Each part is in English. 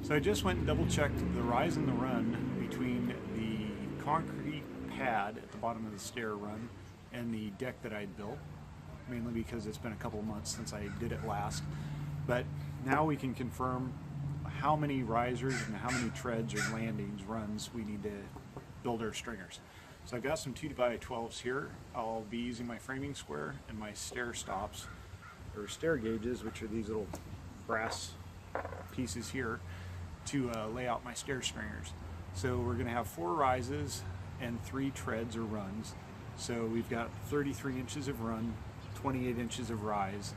So I just went and double checked the rise and the run between the concrete pad at the bottom of the stair run and the deck that I'd built, mainly because it's been a couple of months since I did it last. But now we can confirm how many risers and how many treads or landings, runs we need to build our stringers. So I've got some 2x12s here. I'll be using my framing square and my stair stops, or stair gauges, which are these little brass pieces here, to lay out my stair stringers. So we're going to have 4 rises and 3 treads or runs. So we've got 33 inches of run, 28 inches of rise.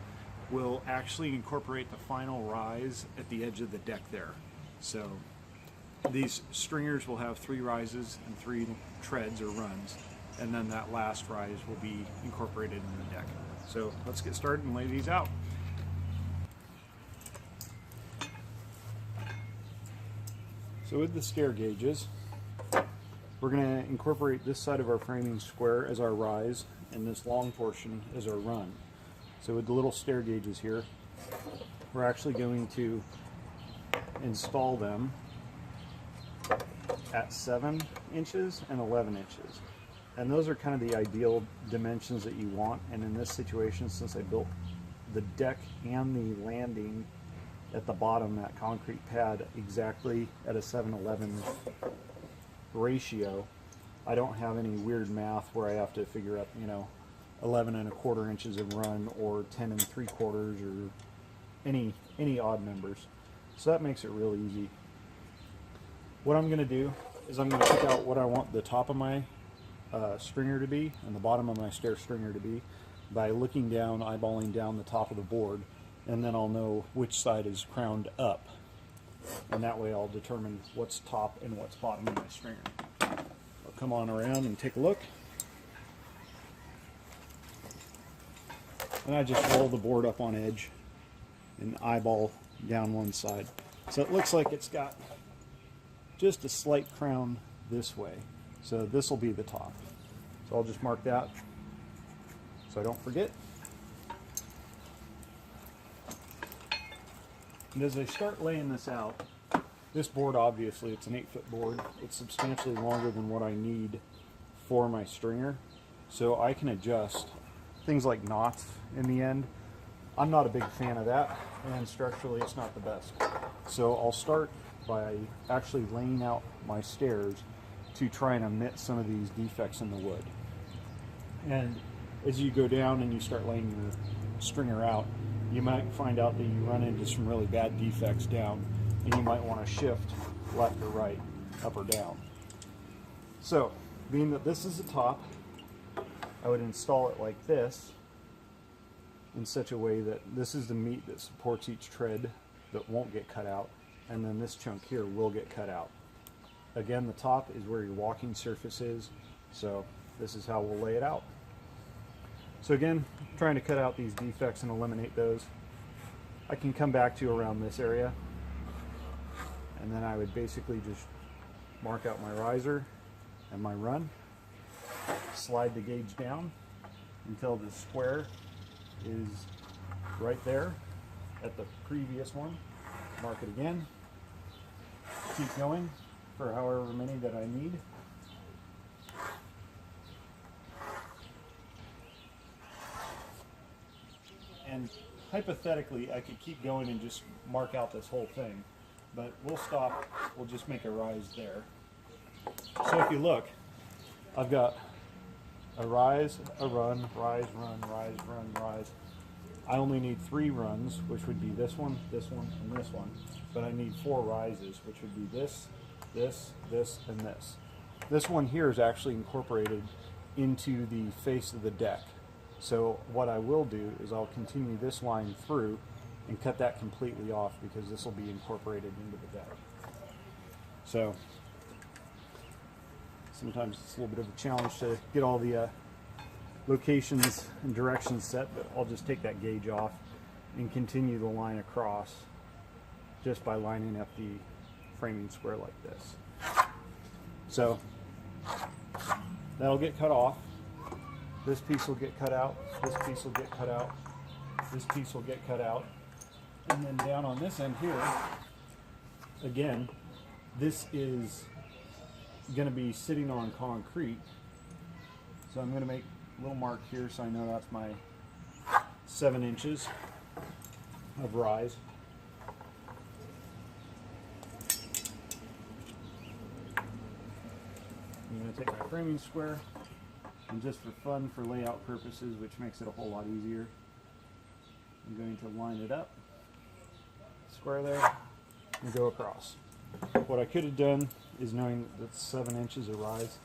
We'll actually incorporate the final rise at the edge of the deck there. So these stringers will have 3 rises and 3 treads or runs, and then that last rise will be incorporated in the deck. So let's get started and lay these out. So with the stair gauges, we're going to incorporate this side of our framing square as our rise and this long portion as our run. So with the little stair gauges here, we're actually going to install them at 7 inches and 11 inches. And those are kind of the ideal dimensions that you want. And in this situation, since I built the deck and the landing at the bottom, that concrete pad, exactly at a 7:11 ratio, I don't have any weird math where I have to figure out, 11 1/4 inches of run or 10 3/4 or any odd numbers. So that makes it real easy. What I'm going to do is I'm going to pick out what I want the top of my stringer to be and the bottom of my stair stringer to be by looking down, eyeballing down the top of the board, and then I'll know which side is crowned up, and that way I'll determine what's top and what's bottom of my stringer. I'll come on around and take a look, and I just roll the board up on edge and eyeball down one side. So it looks like it's got just a slight crown this way, so this will be the top. So I'll just mark that so I don't forget. And as I start laying this out, this board, obviously it's an 8-foot board. It's substantially longer than what I need for my stringer, so I can adjust things like knots in the end. I'm not a big fan of that, and structurally it's not the best. So I'll start by actually laying out my stairs to try and omit some of these defects in the wood. And as you go down and you start laying your stringer out, you might find out that you run into some really bad defects down, and you might want to shift left or right, up or down. So, being that this is the top, I would install it like this, in such a way that this is the meat that supports each tread that won't get cut out, and then this chunk here will get cut out. Again, the top is where your walking surface is, so this is how we'll lay it out. So again, trying to cut out these defects and eliminate those. I can come back to around this area, and then I would basically just mark out my riser and my run, slide the gauge down until the square is right there at the previous one, mark it again, keep going for however many that I need. And hypothetically, I could keep going and just mark out this whole thing, but we'll stop, we'll just make a rise there. So if you look, I've got a rise, a run, rise, run, rise, run, rise. I only need 3 runs, which would be this one, and this one, but I need 4 rises, which would be this, this, this, and this. This one here is actually incorporated into the face of the deck. So what I will do is I'll continue this line through and cut that completely off, because this will be incorporated into the deck. So sometimes it's a little bit of a challenge to get all the locations and directions set, but I'll just take that gauge off and continue the line across just by lining up the framing square like this. So that'll get cut off. This piece will get cut out, this piece will get cut out, this piece will get cut out, and then down on this end here, again, this is going to be sitting on concrete. So I'm going to make a little mark here so I know that's my 7 inches of rise. I'm going to take my framing square, and just for fun, for layout purposes, which makes it a whole lot easier, I'm going to line it up, square there, and go across. What I could have done is, knowing that that's 7 inches of rise,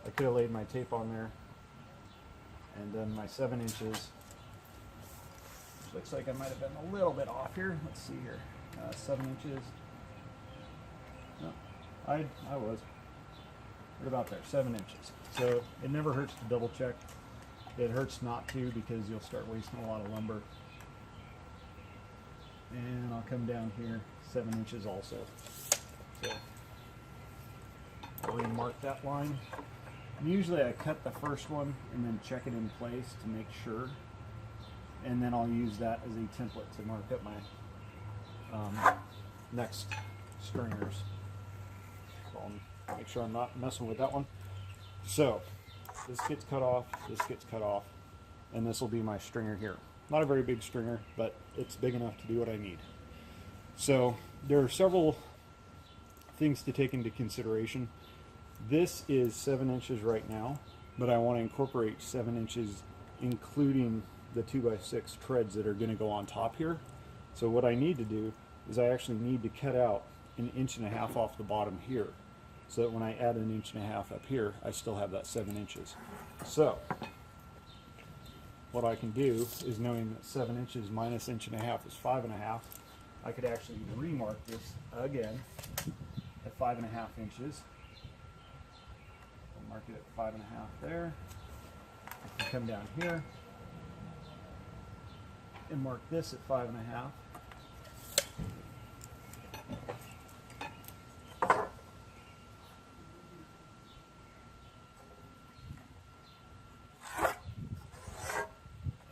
I could have laid my tape on there and done my 7 inches. Which looks like I might have been a little bit off here. Let's see here. 7 inches. No, I was. Right about there, 7 inches. So it never hurts to double check. It hurts not to, because you'll start wasting a lot of lumber. And I'll come down here 7 inches also. So I'll mark that line. And usually I cut the first one and then check it in place to make sure. And then I'll use that as a template to mark up my next stringers. So I'll make sure I'm not messing with that one. So this gets cut off, this gets cut off, and this will be my stringer here. Not a very big stringer, but it's big enough to do what I need. So there are several things to take into consideration. This is 7 inches right now, but I want to incorporate 7 inches, including the 2x6 treads that are going to go on top here. So what I need to do is I actually need to cut out 1.5 inches off the bottom here, so that when I add 1.5 inches up here, I still have that 7 inches. So what I can do is, knowing that 7 inches minus 1.5 inches is 5.5, I could actually remark this again at 5.5 inches. I'll mark it at 5.5 there. I can come down here and mark this at 5.5.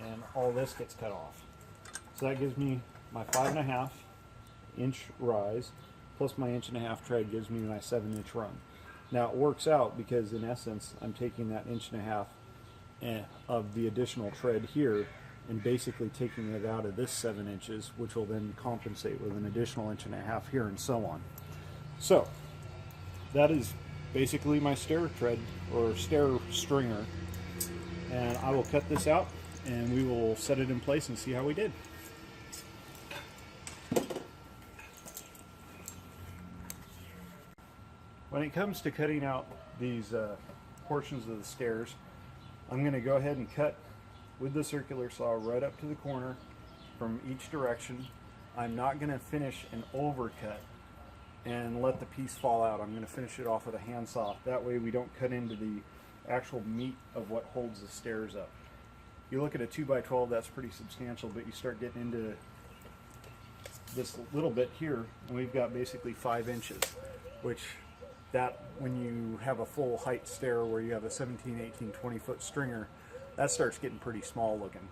And all this gets cut off. So that gives me my 5.5 inch rise, plus my 1.5 inch tread gives me my 7 inch run. Now it works out because, in essence, I'm taking that 1.5 inch of the additional tread here and basically taking it out of this 7 inches, which will then compensate with an additional 1.5 inches here, and so on. So that is basically my stair tread, or stair stringer, and I will cut this out and we will set it in place and see how we did. When it comes to cutting out these portions of the stairs, I'm going to go ahead and cut with the circular saw right up to the corner from each direction. I'm not going to finish an overcut and let the piece fall out. I'm going to finish it off with a handsaw. That way we don't cut into the actual meat of what holds the stairs up. You look at a 2x12, that's pretty substantial, but you start getting into this little bit here, and we've got basically 5 inches, which that, when you have a full height stair where you have a 17, 18, 20 foot stringer, that starts getting pretty small looking.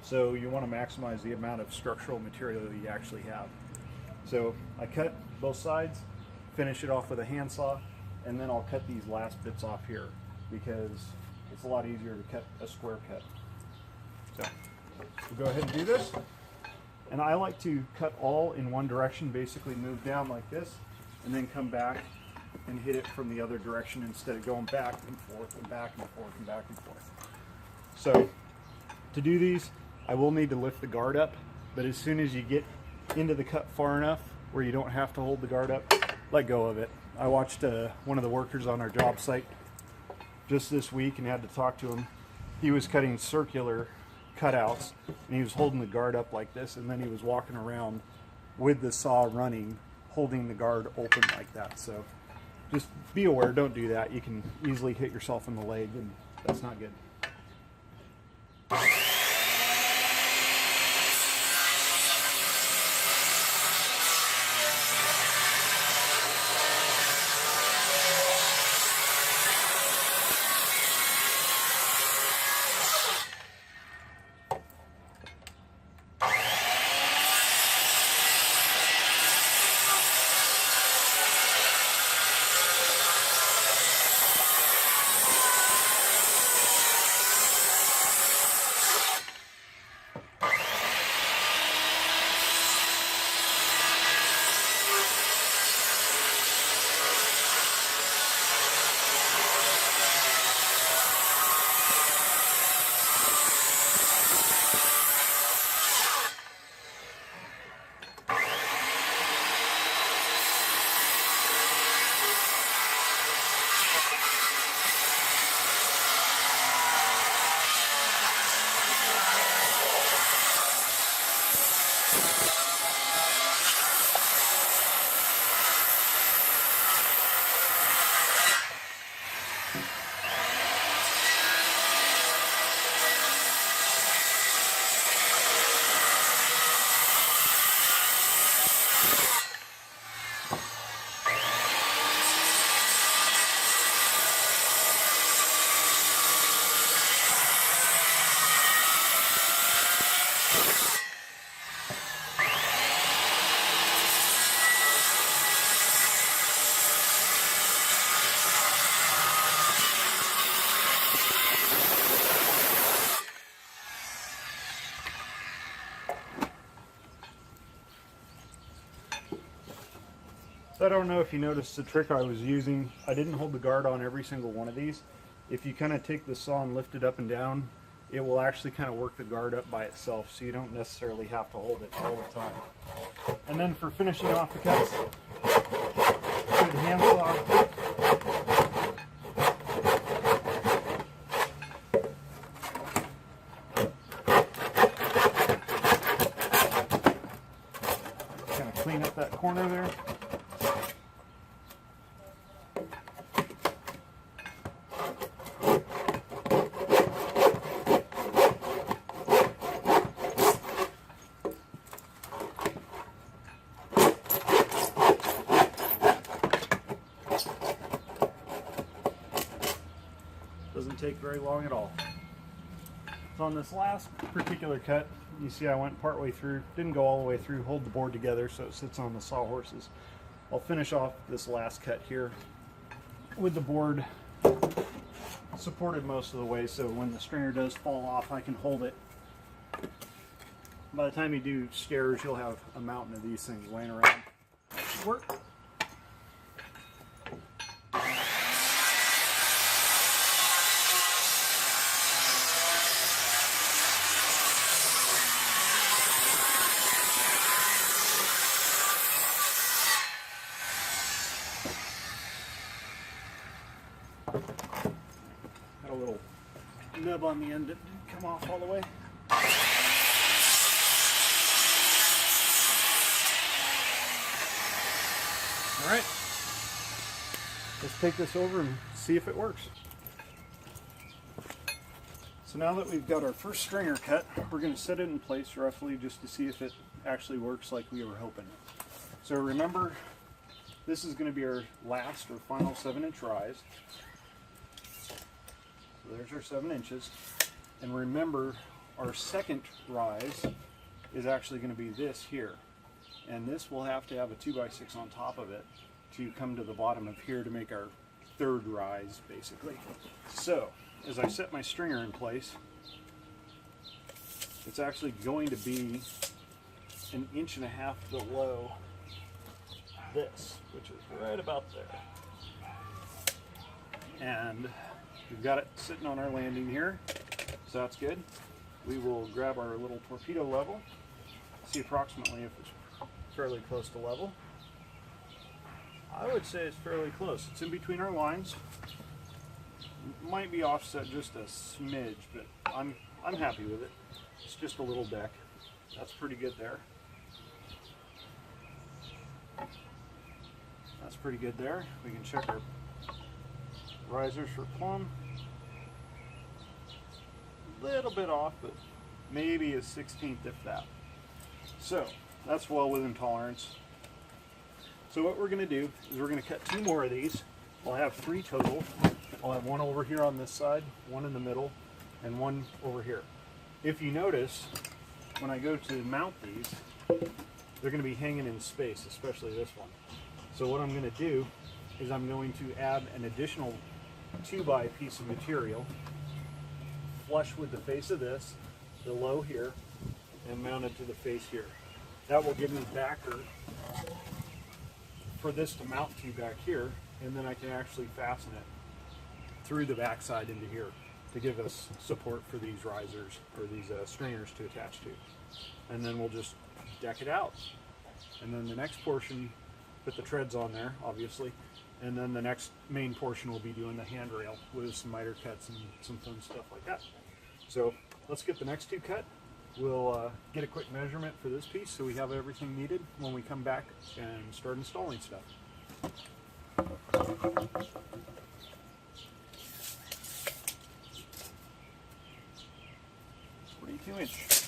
So you want to maximize the amount of structural material that you actually have. So I cut both sides, finish it off with a handsaw, and then I'll cut these last bits off here because it's a lot easier to cut a square cut. So we'll go ahead and do this. And I like to cut all in one direction, basically move down like this, and then come back and hit it from the other direction instead of going back and forth and back and forth and back and forth. So to do these, I will need to lift the guard up, but as soon as you get into the cut far enough where you don't have to hold the guard up, let go of it. I watched one of the workers on our job site just this week and had to talk to him. He was cutting circular cutouts and he was holding the guard up like this, and then he was walking around with the saw running, holding the guard open like that. So just be aware, don't do that. You can easily hit yourself in the leg, and that's not good. So I don't know if you noticed the trick I was using. I didn't hold the guard on every single one of these. If you kind of take the saw and lift it up and down, it will actually kind of work the guard up by itself, so you don't necessarily have to hold it all the time. And then for finishing off the cuts, good hand saw. Kind of clean up that corner there. Doesn't take very long at all. So on this last particular cut, you see I went partway through, didn't go all the way through, hold the board together so it sits on the sawhorses. I'll finish off this last cut here with the board supported most of the way, so when the stringer does fall off, I can hold it. By the time you do stairs, you'll have a mountain of these things laying around. Work. Got a little nub on the end that didn't come off all the way. All right, let's take this over and see if it works. So now that we've got our first stringer cut, we're going to set it in place roughly just to see if it actually works like we were hoping. So remember, this is going to be our last or final 7-inch rise. So there's our 7 inches. And remember, our second rise is actually going to be this here. And this will have to have a 2x6 on top of it to come to the bottom of here to make our third rise, basically. So, as I set my stringer in place, it's actually going to be 1.5 inches below this, which is right about there. And we've got it sitting on our landing here, so that's good. We will grab our little torpedo level, see approximately if it's fairly close to level. I would say it's fairly close. It's in between our lines. Might be offset just a smidge, but I'm happy with it. It's just a little deck. That's pretty good there. That's pretty good there. We can check our risers for plumb. A little bit off, but maybe a 1/16 if that. So that's well within tolerance. So what we're going to do is we're going to cut 2 more of these. I'll have 3 total. I'll have 1 over here on this side, 1 in the middle, and 1 over here. If you notice, when I go to mount these, they're going to be hanging in space, especially this one. So what I'm going to do is I'm going to add an additional 2x piece of material, flush with the face of this, the low here, and mount it to the face here. That will give me backer for this to mount to back here, and then I can actually fasten it through the backside into here to give us support for these risers, or these stringers to attach to. And then we'll just deck it out. And then the next portion, put the treads on there, obviously, And then the next main portion will be doing the handrail with some miter cuts and some fun stuff like that. So let's get the next two cut. We'll get a quick measurement for this piece so we have everything needed when we come back and start installing stuff. 42 inch.